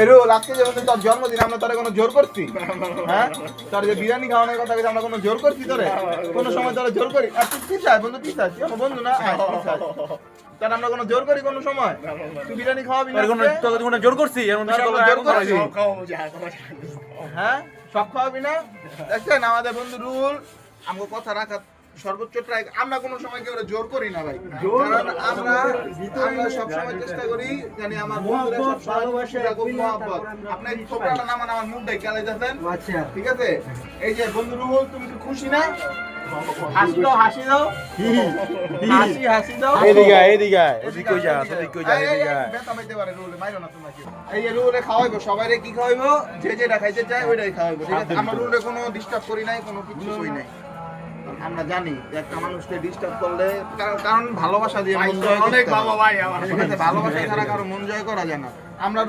Rule আজকে যেমন তোর জন্মদিন আমরা তোরে কোনো জোর করছি? হ্যাঁ, তোর যে বিরিয়ানি খাওয়ানোর কথা আমরা কোনো জোর করছি তোরে? কোনো সময় তোরা জোর করি? আর তুই কি চাস বন্ধু, কি চাস? আমার বন্ধু না, তার আমরা কোনো জোর করি কোনো সময়? তুই বিরিয়ানি খাওয়াবি না? তোকে কোনো জোর করছি এর মধ্যে জোর করছি? হ্যাঁ, সব খাওয়াবি না? দেখছেন আমাদের বন্ধু রুল আমাকে কথা রাখা সর্বোচ্চ ট্রাই। আমরা কোনো সময় কেউ জোর করি না ভাই, কারণ আমরা সবসময় চেষ্টা করি জানি আমার বন্ধুরা সবসময় খুব মহব্বত। আপনি ছোকরাটা নামান আমার মুখটাই খেলে যাচ্ছেন, ঠিক আছে? এই যে বন্ধু রুল, তুমি কি খুশি না? হাসি দাও, হাসি দাও, হাসি দাও। এদিকে কই যা এদিকে ব্যথা পাইতে পারে রুলে, মাইরো না তোমরা কেউ। এই যে রুলে খাওয়াইবো, সবাইরে কি খাওয়াইবো? যে যেটা খাইতে চায় ওইটাই খাওয়াইবো, ঠিক আছে? আমরা রুলে কোনো ডিস্টার্ব করি নাই, কোনো কিছু কই নাই। আমরা জানি যে একটা মানুষকে ডিস্টার্ব করলে, কারণ ভালোবাসা দিয়ে মন জয় করতে হয়। অনেক বাবা ভাই আমার ঠিক আছে? ভালোবাসা ছাড়া কারো মন জয় করা যায় না। আমরা